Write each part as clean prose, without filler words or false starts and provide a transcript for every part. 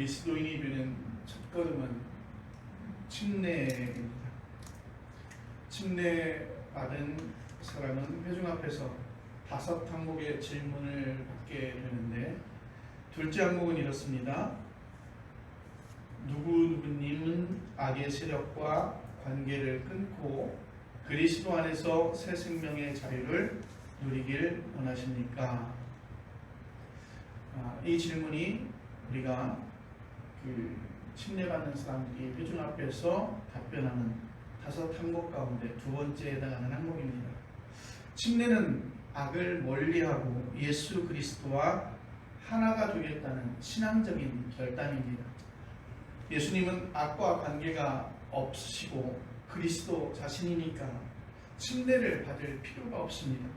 그리스도인이 되는 첫걸음은 침례입니다. 침례받은 사람은 회중 앞에서 5 항목의 질문을 받게 되는데, 둘째 항목은 이렇습니다. 누구누구님은 악의 세력과 관계를 끊고 그리스도 안에서 새 생명의 자유를 누리길 원하십니까? 이 질문이 우리가 침례받는 사람들이 회중 앞에서 답변하는 5 항목 가운데 2번째에 해당하는 항목입니다. 침례는 악을 멀리하고 예수 그리스도와 하나가 되겠다는 신앙적인 결단입니다. 예수님은 악과 관계가 없으시고 그리스도 자신이니까 침례를 받을 필요가 없습니다.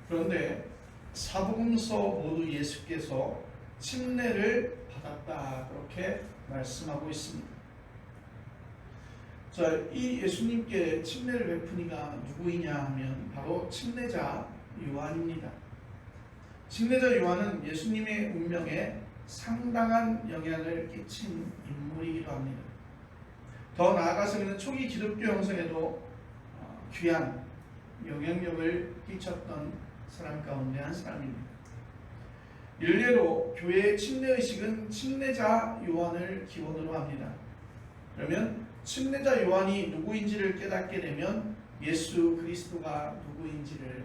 그런데 사복음서 모두 예수께서 침례를 받았다, 그렇게 말씀하고 있습니다. 자, 이 예수님께 침례를 베푼 이가 누구이냐 하면 바로 침례자 요한입니다. 침례자 요한은 예수님의 운명에 상당한 영향을 끼친 인물이기도 합니다. 더 나아가서는 초기 기독교 형성에도 귀한 영향력을 끼쳤던 사람 가운데 한 사람입니다. 일례로 교회의 침례의식은 침례자 요한을 기원으로 합니다. 그러면 침례자 요한이 누구인지를 깨닫게 되면 예수 그리스도가 누구인지를,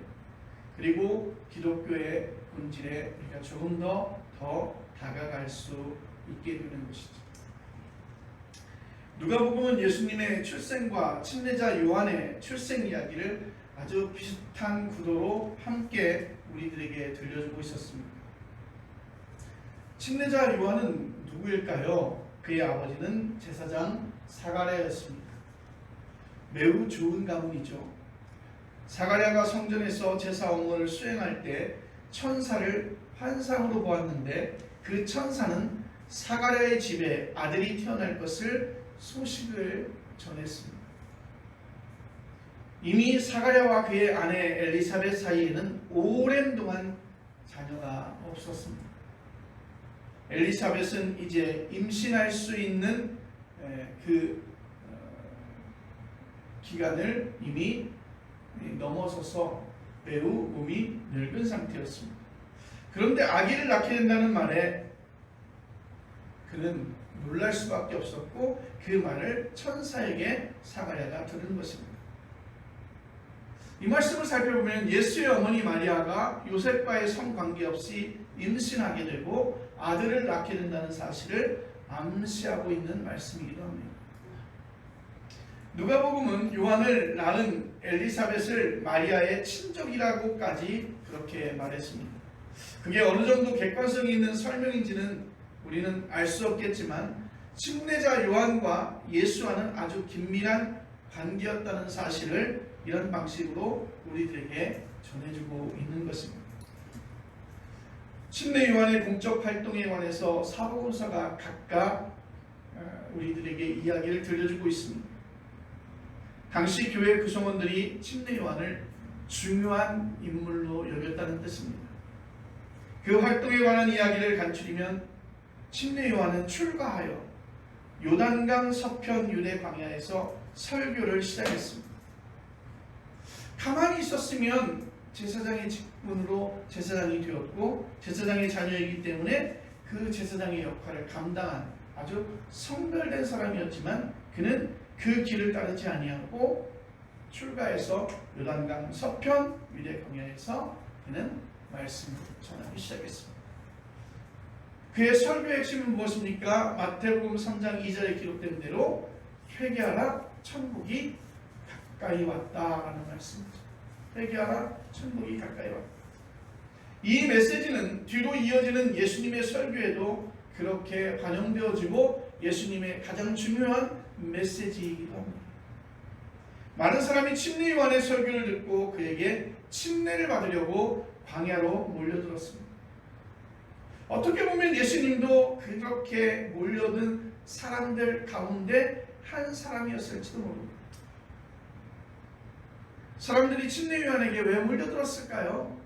그리고 기독교의 본질에 우리가 조금 더 다가갈 수 있게 되는 것이죠. 누가복음은 예수님의 출생과 침례자 요한의 출생 이야기를 아주 비슷한 구도로 함께 우리들에게 들려주고 있었습니다. 침례자 요한은 누구일까요? 그의 아버지는 제사장 사가랴였습니다. 매우 좋은 가문이죠. 사가랴가 성전에서 제사 업무를 수행할 때 천사를 환상으로 보았는데, 그 천사는 사가랴의 집에 아들이 태어날 것을 소식을 전했습니다. 이미 사가랴와 그의 아내 엘리사벳 사이에는 오랜 동안 자녀가 없었습니다. 엘리사벳은 이제 임신할 수 있는 기간을 이미 넘어서서 매우 몸이 늙은 상태였습니다. 그런데 아기를 낳게 된다는 말에 그는 놀랄 수밖에 없었고, 그 말을 천사에게 사가랴가 들은 것입니다. 이 말씀을 살펴보면 예수의 어머니 마리아가 요셉과의 성관계없이 임신하게 되고 아들을 낳게 된다는 사실을 암시하고 있는 말씀이기도 합니다. 누가복음은 요한을 낳은 엘리사벳을 마리아의 친족이라고까지 그렇게 말했습니다. 그게 어느 정도 객관성이 있는 설명인지는 우리는 알 수 없겠지만, 침례자 요한과 예수와는 아주 긴밀한 관계였다는 사실을 이런 방식으로 우리들에게 전해주고 있는 것입니다. 침례 요한의 공적 활동에 관해서 사복음서가 각각 우리들에게 이야기를 들려주고 있습니다. 당시 교회 구성원들이 침례 요한을 중요한 인물로 여겼다는 뜻입니다. 그 활동에 관한 이야기를 간추리면 침례 요한은 출가하여 요단강 서편 유대 광야에서 설교를 시작했습니다. 가만히 있었으면 제사장의 직분으로 제사장이 되었고 제사장의 자녀이기 때문에 그 제사장의 역할을 감당한 아주 성별된 사람이었지만, 그는 그 길을 따르지 아니하고 출가해서 요단강 서편 유대 광야에서 그는 말씀을 전하기 시작했습니다. 그의 설교의 핵심은 무엇입니까? 마태복음 3장 2절에 기록된 대로 회개하라, 천국이 가까이 왔다라는 말씀이죠. 회개하라, 천국이 가까이 왔다. 이 메시지는 뒤로 이어지는 예수님의 설교에도 그렇게 반영되어지고 예수님의 가장 중요한 메시지이기도 합니다. 많은 사람이 침례 요한의 설교를 듣고 그에게 침례를 받으려고 광야로 몰려들었습니다. 어떻게 보면 예수님도 그렇게 몰려든 사람들 가운데 한 사람이었을지도 모릅니다. 사람들이 침례 요한에게 왜 몰려들었을까요?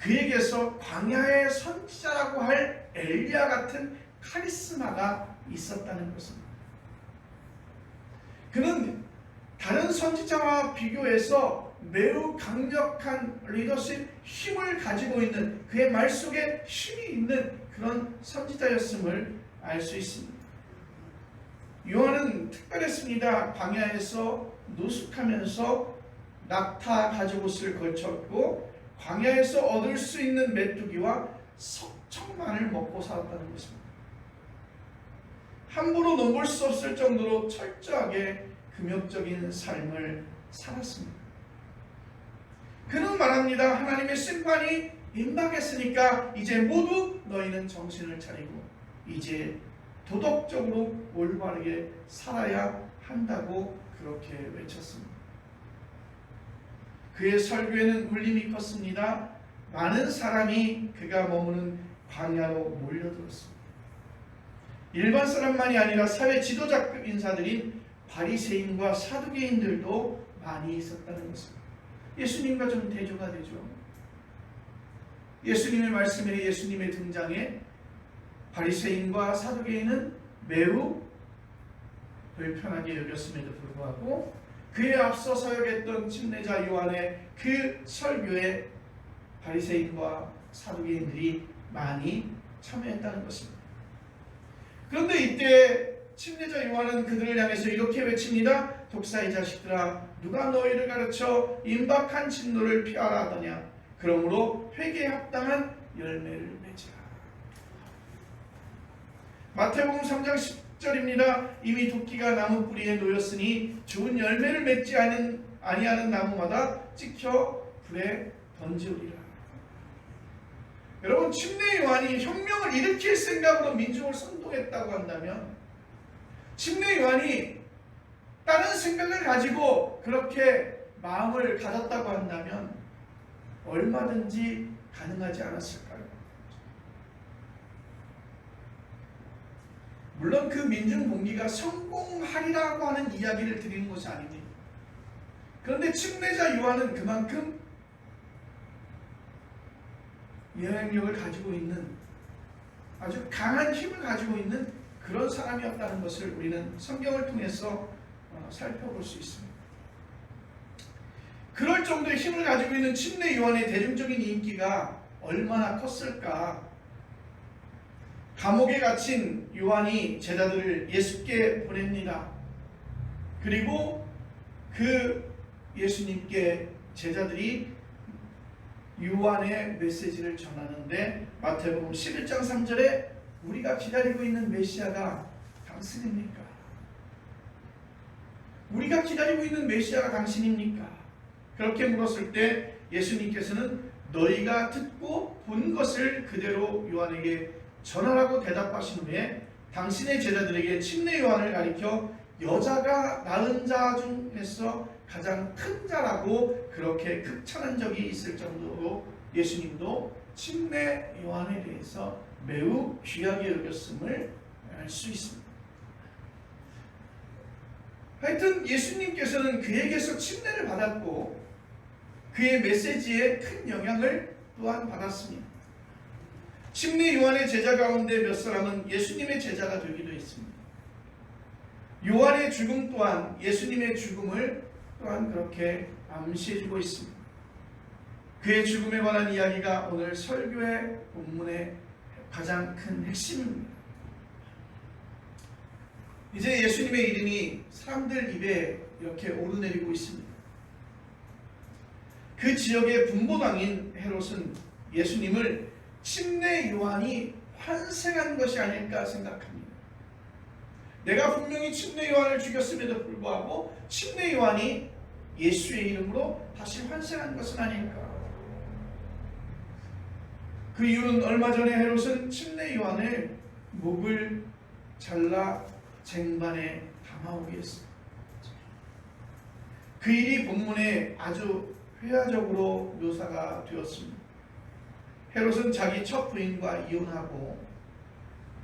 그에게서 광야의 선지자라고 할 엘리야 같은 카리스마가 있었다는 것입니다. 그는 다른 선지자와 비교해서 매우 강력한 리더십 힘을 가지고 있는, 그의 말 속에 힘이 있는 그런 선지자였음을 알 수 있습니다. 요한은 특별했습니다. 광야에서 노숙하면서 낙타 가죽옷을 걸쳤고 광야에서 얻을 수 있는 메뚜기와 석청만을 먹고 살았다는 것입니다. 함부로 넘볼 수 없을 정도로 철저하게 금욕적인 삶을 살았습니다. 그는 말합니다. 하나님의 심판이 임박했으니까 이제 모두 너희는 정신을 차리고 이제 도덕적으로 올바르게 살아야 한다고 그렇게 외쳤습니다. 그의 설교에는 울림이 컸습니다. 많은 사람이 그가 머무는 광야로 몰려들었습니다. 일반 사람만이 아니라 사회 지도자급 인사들인 바리새인과 사두개인들도 많이 있었다는 것입니다. 예수님과 좀 대조가 되죠. 예수님의 말씀에, 예수님의 등장에 바리새인과 사두개인은 매우 불편하게 여겼음에도 불구하고 그에 앞서 서역했던 침례자 요한의 그 설교에 바리새인과 사두개인들이 많이 참여했다는 것입니다. 그런데 이때 침례자 요한은 그들을 향해서 이렇게 외칩니다. 독사의 자식들아, 누가 너희를 가르쳐 임박한 진노를 피하라 하더냐. 그러므로 회개에 합당한 열매를 맺으라. 마태복음 3장 10절입니다. 이미 도끼가 나무 뿌리에 놓였으니 좋은 열매를 맺지 아니하는 나무마다 찍혀 불에 던지우리라. 여러분, 침례 요한이 혁명을 일으킬 생각으로 민중을 선동했다고 한다면, 침례 요한이 다른 생각을 가지고 그렇게 마음을 가졌다고 한다면 얼마든지 가능하지 않았을까요? 물론 그 민중 봉기가 성공하리라고 하는 이야기를 드리는 것이 아닙니다. 그런데 침례자 요한은 그만큼 영향력을 가지고 있는, 아주 강한 힘을 가지고 있는 그런 사람이었다는 것을 우리는 성경을 통해서 살펴볼 수 있습니다. 그럴 정도의 힘을 가지고 있는 침례 요한의 대중적인 인기가 얼마나 컸을까. 감옥에 갇힌 요한이 제자들을 예수께 보냅니다. 그리고 그 예수님께 제자들이 요한의 메시지를 전하는데, 마태복음 11장 3절에 우리가 기다리고 있는 메시아가 당신입니까? 우리가 기다리고 있는 메시아가 당신입니까? 그렇게 물었을 때 예수님께서는 너희가 듣고 본 것을 그대로 요한에게 전하라고 대답하신 후에 당신의 제자들에게 침례 요한을 가리켜 여자가 낳은 자 중에서 가장 큰 자라고 그렇게 극찬한 적이 있을 정도로 예수님도 침례 요한에 대해서 매우 귀하게 여겼음을 알 수 있습니다. 하여튼 예수님께서는 그에게서 침례를 받았고 그의 메시지에 큰 영향을 또한 받았습니다. 침례 요한의 제자 가운데 몇 사람은 예수님의 제자가 되기도 했습니다. 요한의 죽음 또한 예수님의 죽음을 또한 그렇게 암시해주고 있습니다. 그의 죽음에 관한 이야기가 오늘 설교의 본문의 가장 큰 핵심입니다. 이제 예수님의 이름이 사람들 입에 이렇게 오르내리고 있습니다. 그 지역의 분보당인 헤롯은 예수님을 침례 요한이 환생한 것이 아닐까 생각합니다. 내가 분명히 침례 요한을 죽였음에도 불구하고 침례 요한이 예수의 이름으로 다시 환생한 것은 아닐까. 그 이유는 얼마 전에 헤롯은 침례 요한을 목을 잘라 쟁반에 담아오게 했습니다. 그 일이 본문에 아주 회화적으로 묘사가 되었습니다. 헤롯은 자기 첫 부인과 이혼하고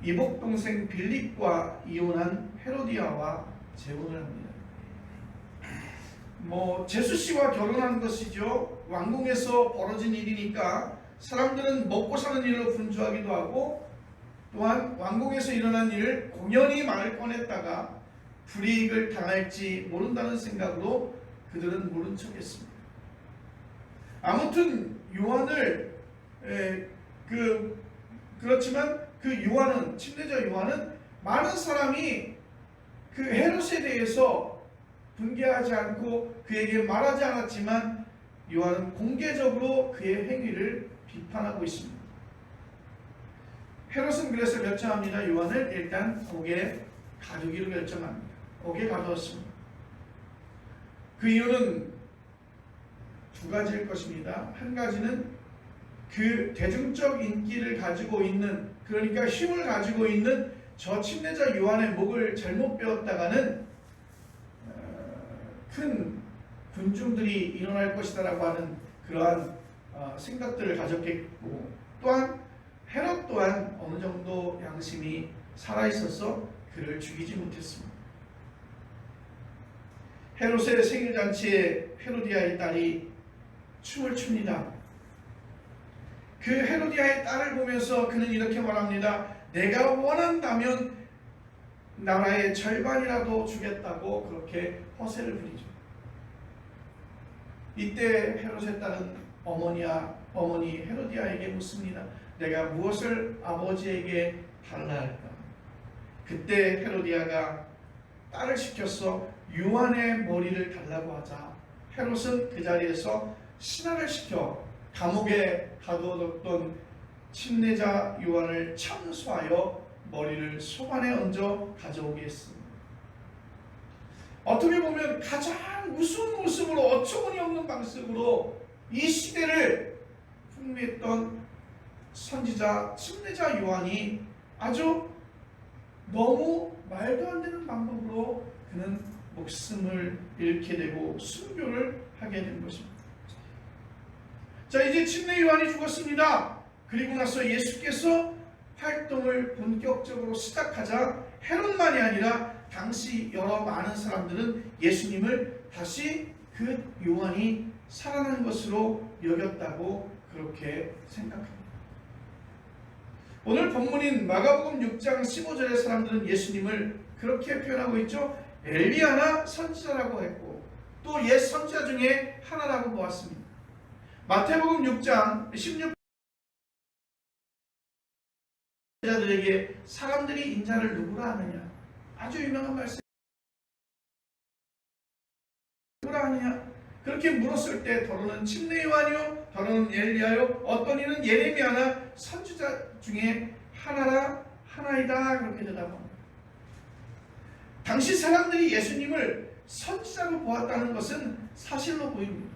이복 동생 빌립과 이혼한 헤로디아와 재혼을 합니다. 제수 씨와 결혼한 것이죠. 왕궁에서 벌어진 일이니까 사람들은 먹고 사는 일로 분주하기도 하고 또한 왕궁에서 일어난 일을 공연히 말을 꺼냈다가 불이익을 당할지 모른다는 생각으로 그들은 모른 척했습니다. 아무튼 요한을 그렇지만 그 요한은 침례자 요한은 많은 사람이 그 헤롯에 대해서 분개하지 않고 그에게 말하지 않았지만 요한은 공개적으로 그의 행위를 비판하고 있습니다. 헤롯은 그래서 결정합니다. 요한을 일단 옥에 가두기로 결정합니다. 옥에 가두었습니다. 그 이유는 두 가지일 것입니다. 한 가지는 그 대중적 인기를 가지고 있는, 그러니까 힘을 가지고 있는 저 침례자 요한의 목을 잘못 베었다가는 큰 분중들이 일어날 것이다라고 하는 그러한 생각들을 가졌겠고, 또한 헤롯 또한 어느 정도 양심이 살아있어서 그를 죽이지 못했습니다. 헤롯의 생일잔치에 헤로디아의 딸이 춤을 춥니다. 그 헤로디아의 딸을 보면서 그는 이렇게 말합니다. 내가 원한다면 나라의 절반이라도 주겠다고 그렇게 허세를 부리죠. 이때 헤롯의 딸은 어머니 헤로디아에게 묻습니다. 내가 무엇을 아버지에게 달라 할까? 그때 헤로디아가 딸을 시켜서 요한의 머리를 달라고 하자 헤롯은 그 자리에서 신하를 시켜 감옥에 가두어뒀던 침례자 요한을 참수하여 머리를 소관에 얹어 가져오게 했습니다. 어떻게 보면 가장 무서운 모습으로 어처구니 없는 방식으로 이 시대를 풍미했던 선지자 침례자 요한이 아주 너무 말도 안 되는 방법으로 그는 목숨을 잃게 되고 순교를 하게 된 것입니다. 자, 이제 침례 요한이 죽었습니다. 그리고 나서 예수께서 활동을 본격적으로 시작하자 헤롯만이 아니라 당시 여러 많은 사람들은 예수님을 다시 그 요한이 살아난 것으로 여겼다고 그렇게 생각합니다. 오늘 본문인 마가복음 6장 15절의 사람들은 예수님을 그렇게 표현하고 있죠. 엘리야나 선지자라고 했고 또 옛 선지자 중에 하나라고 보았습니다. 마태복음 6장 16절 자들에게 사람들이 인자를 누구라 하느냐, 아주 유명한 말씀, 누구라 하느냐 그렇게 물었을 때 더러는 침례 요한이요 더러는 엘리야요 어떤 이는 예레미야나 선지자 중에 하나이다 그렇게 대답합니다. 당시 사람들이 예수님을 선지자로 보았다는 것은 사실로 보입니다.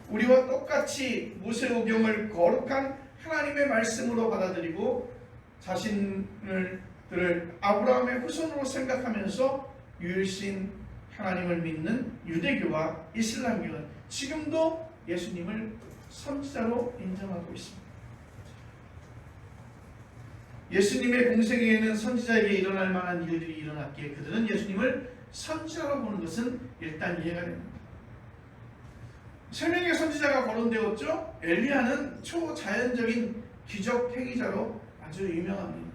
우리와 똑같이 모세오경을 거룩한 하나님의 말씀으로 받아들이고 자신들을 아브라함의 후손으로 생각하면서 유일신 하나님을 믿는 유대교와 이슬람교는 지금도 예수님을 선지자로 인정하고 있습니다. 예수님의 공생애에는 선지자에게 일어날 만한 일들이 일어났기에 그들은 예수님을 선지자로 보는 것은 일단 이해가 됩니다. 3명의 선지자가 거론되었죠. 엘리야는 초자연적인 기적 행위자로 아주 유명합니다.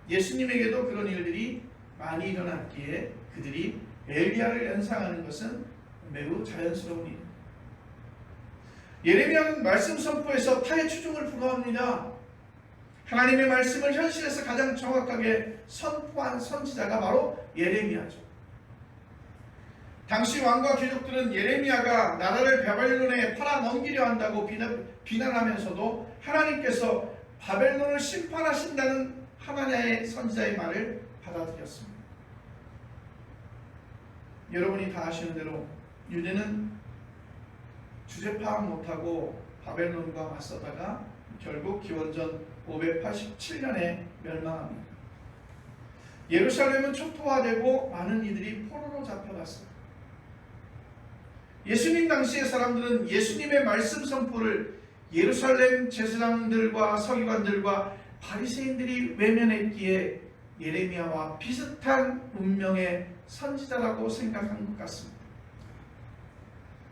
예수님에게도 그런 일들이 많이 일어났기에 그들이 엘리야를 연상하는 것은 매우 자연스러운 일입니다. 예레미야는 말씀 선포에서 타의 추종을 부러합니다. 하나님의 말씀을 현실에서 가장 정확하게 선포한 선지자가 바로 예레미야죠. 당시 왕과 귀족들은 예레미야가 나라를 바벨론에 팔아넘기려 한다고 비난하면서도 하나님께서 바벨론을 심판하신다는 하나님의 선지자의 말을 받아들였습니다. 여러분이 다 아시는 대로 유대는 주제 파악 못하고 바벨론과 맞서다가 결국 기원전 587년에 멸망합니다. 예루살렘은 촉토화되고 많은 이들이 포로로 잡혀갔습니다. 예수님 당시의 사람들은 예수님의 말씀 선포를 예루살렘 제사장들과 서기관들과 바리새인들이 외면했기에 예레미야와 비슷한 운명의 선지자라고 생각한 것 같습니다.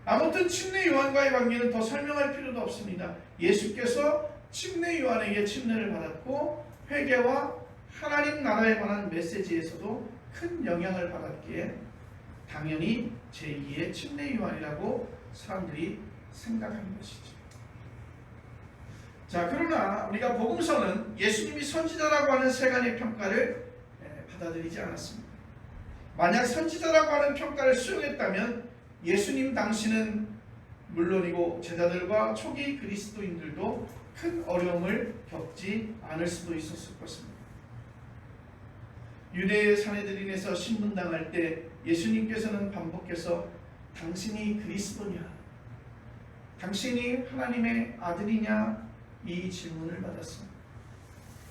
아무튼 침례 요한과의 관계는 더 설명할 필요도 없습니다. 예수께서 침례 요한에게 침례를 받았고 회개와 하나님 나라에 관한 메시지에서도 큰 영향을 받았기에 당연히 제2의 침례 요한이라고 사람들이 생각하는 것이죠. 자, 그러나 우리가 복음서는 예수님이 선지자라고 하는 세간의 평가를 받아들이지 않았습니다. 만약 선지자라고 하는 평가를 수용했다면 예수님 당시는 물론이고 제자들과 초기 그리스도인들도 큰 어려움을 겪지 않을 수도 있었을 것입니다. 유대의 사내들인에서 신문당할 때 예수님께서는 반복해서 당신이 그리스도냐? 당신이 하나님의 아들이냐? 이 질문을 받았습니다.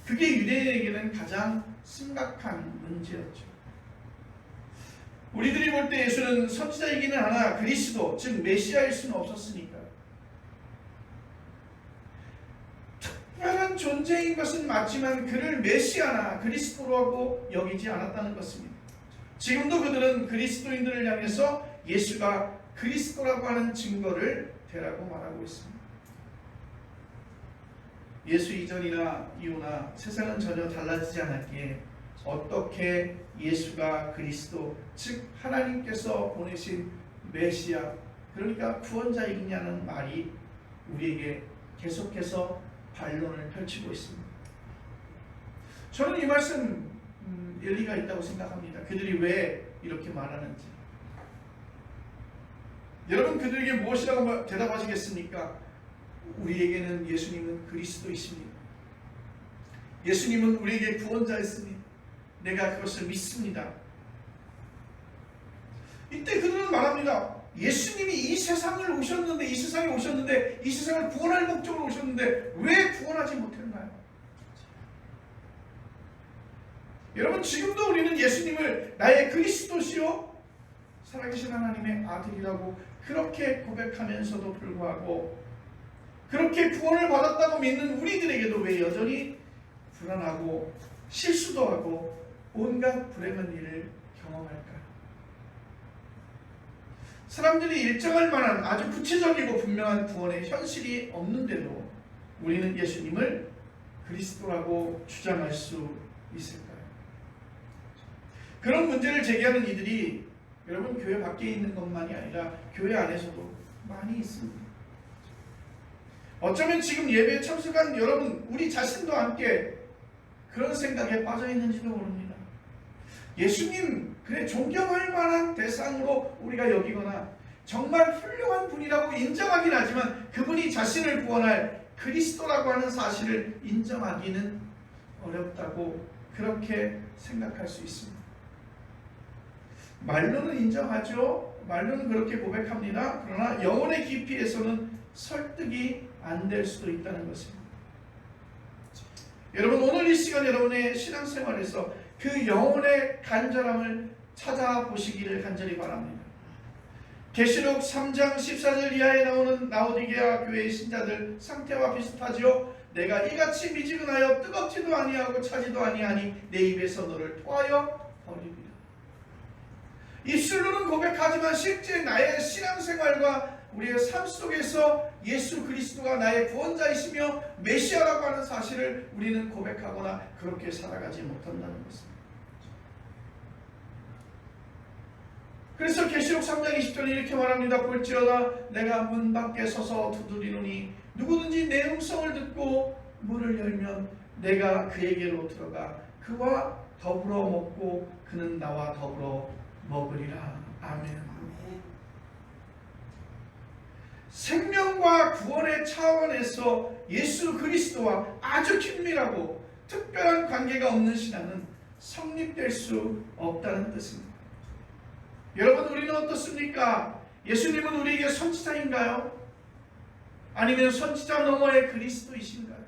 그게 유대인에게는 가장 심각한 문제였죠. 우리들이 볼 때 예수는 선지자이기는 하나 그리스도, 즉 메시아일 수는 없었으니까. 특별한 존재인 것은 맞지만 그를 메시아나 그리스도라고 여기지 않았다는 것입니다. 지금도 그들은 그리스도인들을 향해서 예수가 그리스도라고 하는 증거를 대라고 말하고 있습니다. 예수 이전이나 이후나 세상은 전혀 달라지지 않았기에 어떻게 예수가 그리스도, 즉 하나님께서 보내신 메시아, 그러니까 구원자이냐는 말이 우리에게 계속해서 반론을 펼치고 있습니다. 저는 이 말씀 일리가 있다고 생각합니다. 그들이 왜 이렇게 말하는지. 여러분, 그들에게 무엇이라고 대답하시겠습니까? 우리에게는 예수님은 그리스도이십니다. 예수님은 우리에게 구원자였습니다. 내가 그것을 믿습니다. 이때 그들은 말합니다. 예수님이 이 세상에 오셨는데 이 세상을 구원할 목적으로 오셨는데 왜 구원하지 못했나요? 여러분, 지금도 우리는 예수님을 나의 그리스도시요 살아계신 하나님의 아들이라고 그렇게 고백하면서도 불구하고 그렇게 구원을 받았다고 믿는 우리들에게도 왜 여전히 불안하고 실수도 하고 온갖 불행한 일을 경험할까요? 사람들이 일정할 만한 아주 구체적이고 분명한 구원의 현실이 없는데도 우리는 예수님을 그리스도라고 주장할 수 있을까요? 그런 문제를 제기하는 이들이 여러분 교회 밖에 있는 것만이 아니라 교회 안에서도 많이 있습니다. 어쩌면 지금 예배에 참석한 여러분, 우리 자신도 함께 그런 생각에 빠져 있는지도 모릅니다. 예수님, 그래 존경할 만한 대상으로 우리가 여기거나 정말 훌륭한 분이라고 인정하긴 하지만 그분이 자신을 구원할 그리스도라고 하는 사실을 인정하기는 어렵다고 그렇게 생각할 수 있습니다. 말로는 인정하죠. 말로는 그렇게 고백합니다. 그러나 영혼의 깊이에서는 설득이 안 될 수도 있다는 것입니다. 여러분, 오늘 이 시간 여러분의 신앙생활에서 그 영혼의 간절함을 찾아보시기를 간절히 바랍니다. 계시록 3장 14절 이하에 나오는 라오디게아 교회의 신자들 상태와 비슷하지요. 내가 이같이 미지근하여 뜨겁지도 아니하고 차지도 아니하니 내 입에서 너를 토하여 버리리라. 입술로는 고백하지만 실제 나의 신앙생활과 우리의 삶 속에서 예수 그리스도가 나의 구원자이시며 메시아라고 하는 사실을 우리는 고백하거나 그렇게 살아가지 못한다는 것입니다. 그래서 계시록 3장 20절에 이렇게 말합니다. 볼지어다 내가 문 밖에 서서 두드리노니 누구든지 내 음성을 듣고 문을 열면 내가 그에게로 들어가 그와 더불어 먹고 그는 나와 더불어 먹으리라. 아멘. 생명과 구원의 차원에서 예수 그리스도와 아주 긴밀하고 특별한 관계가 없는 신앙은 성립될 수 없다는 뜻입니다. 여러분, 우리는 어떻습니까? 예수님은 우리에게 선지자인가요? 아니면 선지자 너머의 그리스도이신가요?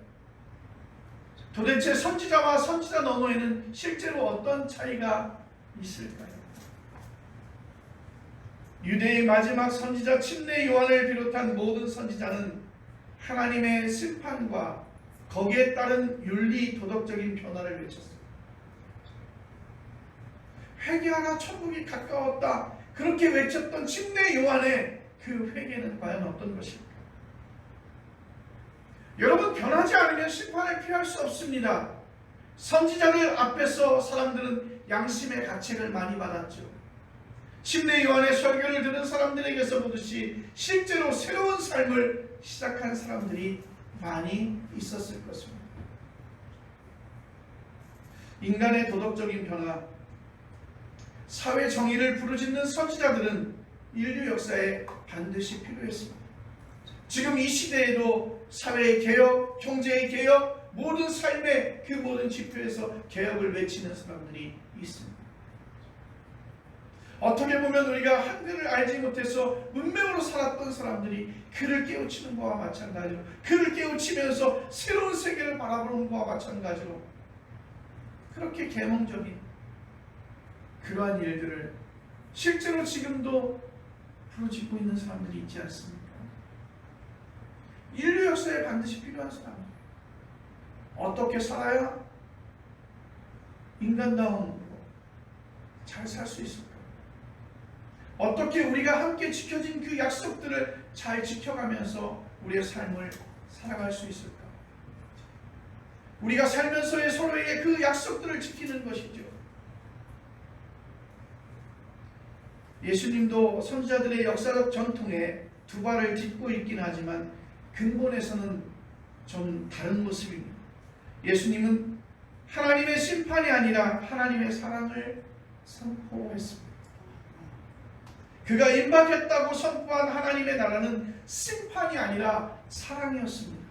도대체 선지자와 선지자 너머에는 실제로 어떤 차이가 있을까요? 유대의 마지막 선지자 침례 요한을 비롯한 모든 선지자는 하나님의 심판과 거기에 따른 윤리 도덕적인 변화를 외쳤습니다. 회개하라 천국이 가까웠다 그렇게 외쳤던 침례 요한의 그 회개는 과연 어떤 것일까? 여러분, 변하지 않으면 심판을 피할 수 없습니다. 선지자들 앞에서 사람들은 양심의 가책을 많이 받았죠. 침례 요한의 설교를 들은 사람들에게서 보듯이 실제로 새로운 삶을 시작한 사람들이 많이 있었을 것입니다. 인간의 도덕적인 변화, 사회 정의를 부르짖는 선지자들은 인류 역사에 반드시 필요했습니다. 지금 이 시대에도 사회의 개혁, 경제의 개혁, 모든 삶의 그 모든 지표에서 개혁을 외치는 사람들이 있습니다. 어떻게 보면 우리가 한글을 알지 못해서 문맹으로 살았던 사람들이 그를 깨우치는 것과 마찬가지로, 그를 깨우치면서 새로운 세계를 바라보는 것과 마찬가지로 그렇게 계몽적인 그러한 일들을 실제로 지금도 부르짖고 있는 사람들이 있지 않습니까? 인류 역사에 반드시 필요한 사람. 어떻게 살아야 인간다움으로 잘 살 수 있을까? 어떻게 우리가 함께 지켜진 그 약속들을 잘 지켜가면서 우리의 삶을 살아갈 수 있을까? 우리가 살면서의 서로에게 그 약속들을 지키는 것이죠. 예수님도 선지자들의 역사적 전통에 두 발을 딛고 있긴 하지만 근본에서는 좀 다른 모습입니다. 예수님은 하나님의 심판이 아니라 하나님의 사랑을 선포했습니다. 그가 임박했다고 선포한 하나님의 나라는 심판이 아니라 사랑이었습니다.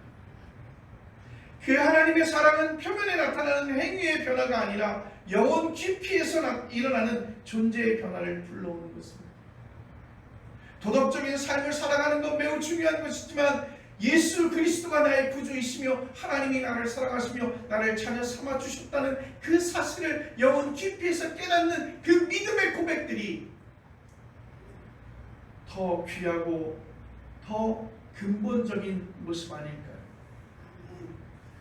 그 하나님의 사랑은 표면에 나타나는 행위의 변화가 아니라 영혼 깊이에서 일어나는 존재의 변화를 불러오는 것입니다. 도덕적인 삶을 살아가는 건 매우 중요한 것이지만 예수 그리스도가 나의 구주이시며 하나님이 나를 사랑하시며 나를 자녀 삼아 주셨다는 그 사실을 영혼 깊이에서 깨닫는 그 믿음의 고백들이 더 귀하고 더 근본적인 모습 아닐까요?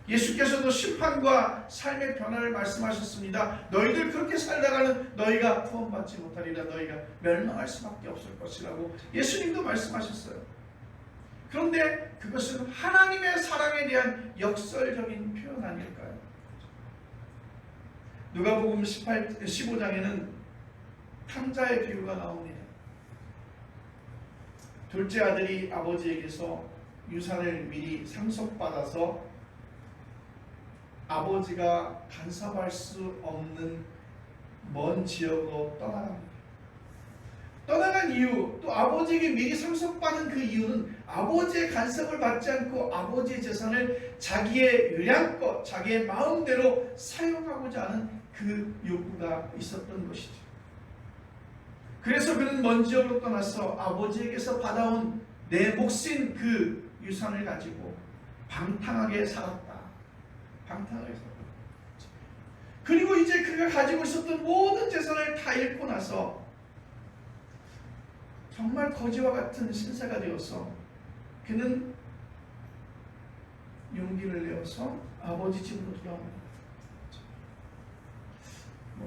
예수께서도 심판과 삶의 변화를 말씀하셨습니다. 너희들 그렇게 살다가는 너희가 구원받지 못하리라, 너희가 멸망할 수밖에 없을 것이라고 예수님도 말씀하셨어요. 그런데 그것은 하나님의 사랑에 대한 역설적인 표현 아닐까요? 누가복음 15장에는 탕자의 비유가 나옵니다. 둘째 아들이 아버지에게서 유산을 미리 상속받아서 아버지가 간섭할 수 없는 먼 지역으로 떠나갑니다. 떠나간 이유, 또 아버지에게 미리 상속받은 그 이유는 아버지의 간섭을 받지 않고 아버지의 재산을 자기의 의량껏 자기의 마음대로 사용하고자 하는 그 욕구가 있었던 것이죠. 그래서 그는 먼 지역으로 떠나서 아버지에게서 받아온 내 몫인 그 유산을 가지고 방탕하게 살았다. 방탕하게 살았다. 그리고 이제 그가 가지고 있었던 모든 재산을 다 잃고 나서 정말 거지와 같은 신세가 되어서 그는 용기를 내어서 아버지 집으로 돌아옵니다.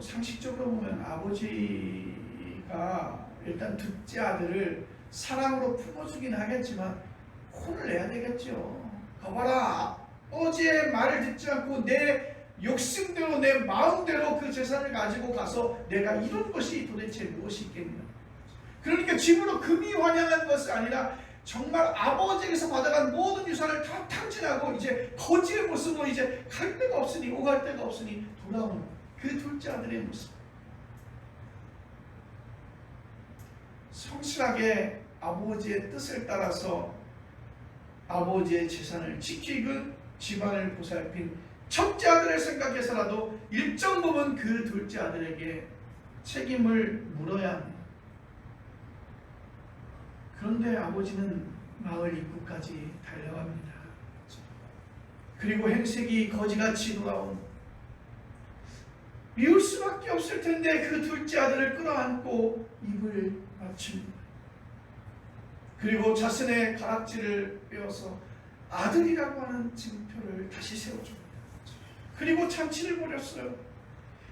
상식적으로 보면 아버지가 일단 둘째 아들을 사랑으로 품어주긴 하겠지만 혼을 내야 되겠죠. 거봐라, 아버지의 말을 듣지 않고 내 욕심대로 내 마음대로 그 재산을 가지고 가서 내가 이룬 것이 도대체 무엇이 있겠냐. 그러니까 집으로 금이 환영한 것이 아니라 정말 아버지에게서 받아간 모든 유산을 다 탕진하고 이제 거지의 모습으로 이제 갈 데가 없으니 오갈 데가 없으니 돌아오는 그 둘째 아들의 모습. 성실하게 아버지의 뜻을 따라서 아버지의 재산을 지키고 집안을 보살핀 첫째 아들을 생각해서라도 일정 부분 그 둘째 아들에게 책임을 물어야 합니다. 그런데 아버지는 마을 입구까지 달려갑니다. 그리고 행색이 거지같이 돌아온, 미울 수밖에 없을 텐데 그 둘째 아들을 끌어안고 입을 맞춥니다. 그리고 자신의 가락지를 빼어서 아들이라고 하는 증표를 다시 세워줍니다. 그리고 잔치를 벌였어요.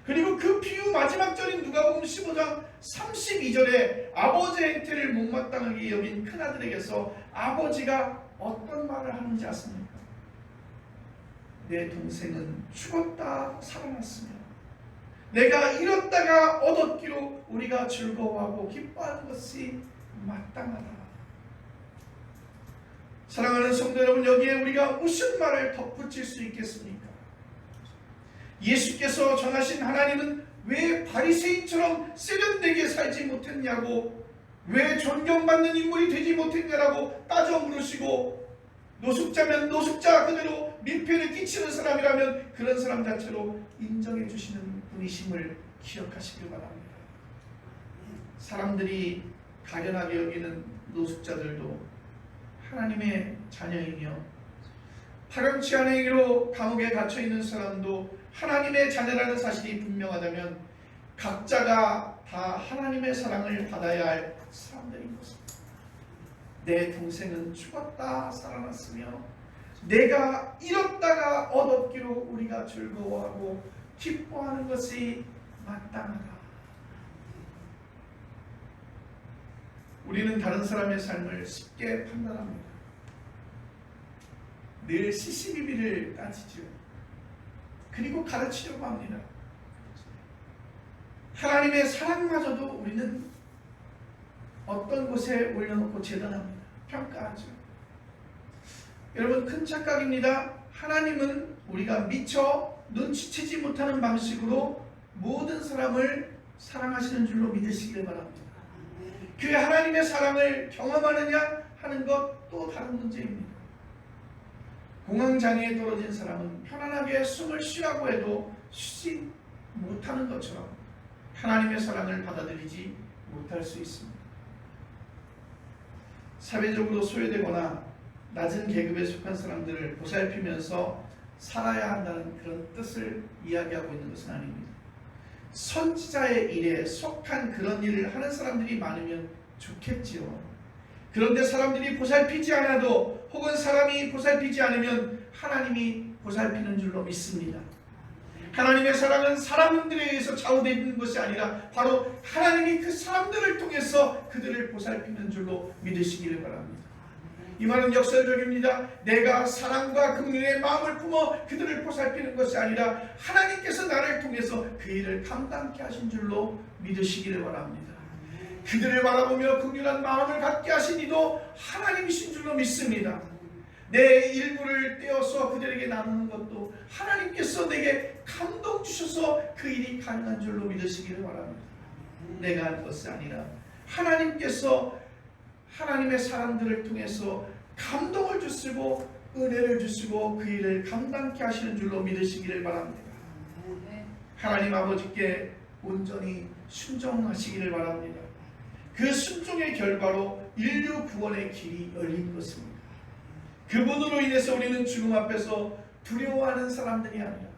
그리고 그 비유 마지막 절인 누가복음 15장 32절에 아버지의 행태를 못마땅하게 여긴 큰아들에게서 아버지가 어떤 말을 하는지 아십니까? 내 동생은 죽었다 살아났으며 내가 잃었다가 얻었기로 우리가 즐거워하고 기뻐하는 것이 마땅하다. 사랑하는 성도 여러분, 여기에 우리가 무슨 말을 덧붙일 수 있겠습니까? 예수께서 전하신 하나님은 왜 바리새인처럼 세련되게 살지 못했냐고, 왜 존경받는 인물이 되지 못했냐라고 따져 물으시고, 노숙자면 노숙자 그대로 민폐를 끼치는 사람이라면 그런 사람 자체로 인정해 주시는 분이심을 기억하시길 바랍니다. 사람들이 가련하게 여기는 노숙자들도 하나님의 자녀이며, 파렴치 않은 행위로 감옥에 갇혀있는 사람도 하나님의 자녀라는 사실이 분명하다면 각자가 다 하나님의 사랑을 받아야 할 사람들인 것입니다. 내 동생은 죽었다 살아났으며 내가 잃었다가 얻었기로 우리가 즐거워하고 기뻐하는 것이 마땅하다. 우리는 다른 사람의 삶을 쉽게 판단합니다. 늘 시시비비를 따지죠. 그리고 가르치려고 합니다. 하나님의 사랑마저도 우리는 어떤 곳에 올려놓고 재단합니다. 평가하죠. 여러분, 큰 착각입니다. 하나님은 우리가 미처 눈치채지 못하는 방식으로 모든 사람을 사랑하시는 줄로 믿으시길 바랍니다. 그 하나님의 사랑을 경험하느냐 하는 것 또 다른 문제입니다. 공황장애에 떨어진 사람은 편안하게 숨을 쉬라고 해도 쉬지 못하는 것처럼 하나님의 사랑을 받아들이지 못할 수 있습니다. 사회적으로 소외되거나 낮은 계급에 속한 사람들을 보살피면서 살아야 한다는 그런 뜻을 이야기하고 있는 것은 아닙니다. 선지자의 일에 속한 그런 일을 하는 사람들이 많으면 좋겠지요. 그런데 사람들이 보살피지 않아도, 혹은 사람이 보살피지 않으면 하나님이 보살피는 줄로 믿습니다. 하나님의 사랑은 사람들에 의해서 좌우되는 것이 아니라 바로 하나님이 그 사람들을 통해서 그들을 보살피는 줄로 믿으시기를 바랍니다. 이 말은 역설적입니다. 내가 사랑과 긍휼의 마음을 품어 그들을 보살피는 것이 아니라 하나님께서 나를 통해서 그 일을 감당케 하신 줄로 믿으시기를 바랍니다. 그들을 바라보며 긍휼한 마음을 갖게 하신 이도 하나님이신 줄로 믿습니다. 내 일부를 떼어서 그들에게 나누는 것도 하나님께서 내게 감동 주셔서 그 일이 가능한 줄로 믿으시기를 바랍니다. 내가 할 것이 아니라 하나님께서 하나님의 사람들을 통해서 감동을 주시고 은혜를 주시고 그 일을 감당케 하시는 줄로 믿으시기를 바랍니다. 하나님 아버지께 온전히 순종하시기를 바랍니다. 그 순종의 결과로 인류 구원의 길이 열린 것입니다. 그분으로 인해서 우리는 죽음 앞에서 두려워하는 사람들이 아니라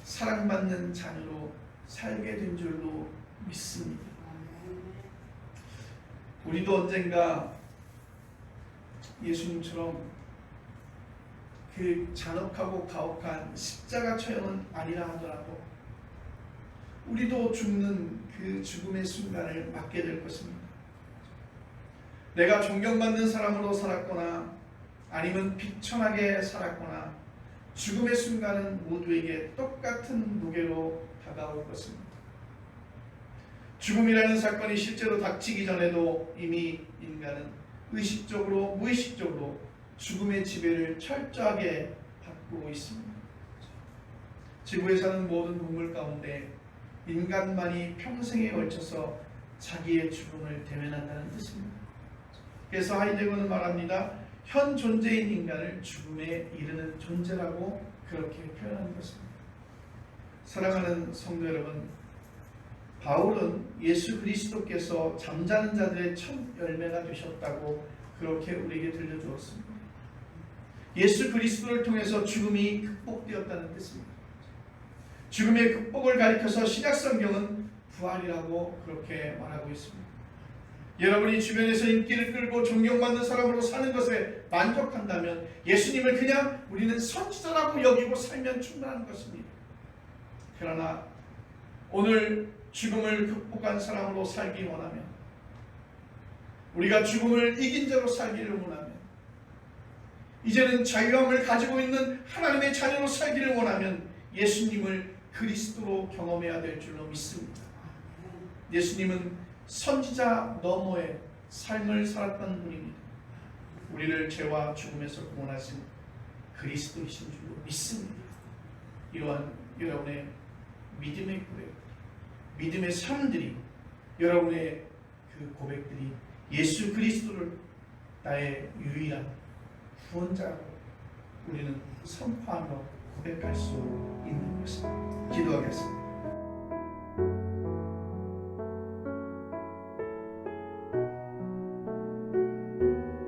사랑받는 자녀로 살게 된 줄로 믿습니다. 우리도 언젠가 예수님처럼 그 잔혹하고 가혹한 십자가 처형은 아니라 하더라도 우리도 죽는 그 죽음의 순간을 맞게 될 것입니다. 내가 존경받는 사람으로 살았거나 아니면 비천하게 살았거나 죽음의 순간은 모두에게 똑같은 무게로 다가올 것입니다. 죽음이라는 사건이 실제로 닥치기 전에도 이미 인간은 의식적으로 무의식적으로 죽음의 지배를 철저하게 받고 있습니다. 지구에 사는 모든 동물 가운데 인간만이 평생에 걸쳐서 자기의 죽음을 대면한다는 뜻입니다. 그래서 하이데거는 말합니다. 현 존재인 인간을 죽음에 이르는 존재라고 그렇게 표현한 것입니다. 사랑하는 성도 여러분, 바울은 예수 그리스도께서 잠자는 자들의 첫 열매가 되셨다고 그렇게 우리에게 들려주었습니다. 예수 그리스도를 통해서 죽음이 극복되었다는 뜻입니다. 죽음의 극복을 가리켜서 신약성경은 부활이라고 그렇게 말하고 있습니다. 여러분이 주변에서 인기를 끌고 존경받는 사람으로 사는 것에 만족한다면 예수님을 그냥 우리는 선지자라고 여기고 살면 충분한 것입니다. 그러나 오늘 죽음을 극복한 사람으로 살기 원하면, 우리가 죽음을 이긴 자로 살기를 원하면, 이제는 자유함을 가지고 있는 하나님의 자녀로 살기를 원하면 예수님을 그리스도로 경험해야 될 줄로 믿습니다. 예수님은 선지자 너머의 삶을 살았던 분입니다. 우리를 죄와 죽음에서 구원하신 그리스도이신 줄로 믿습니다. 이러한 여러분의 믿음의 고백, 믿음의 삶들이, 여러분의 그 고백들이 예수 그리스도를 나의 유일한 구원자로 우리는 선포하며 고백할 수 있는 것입니다. 기도하겠습니다.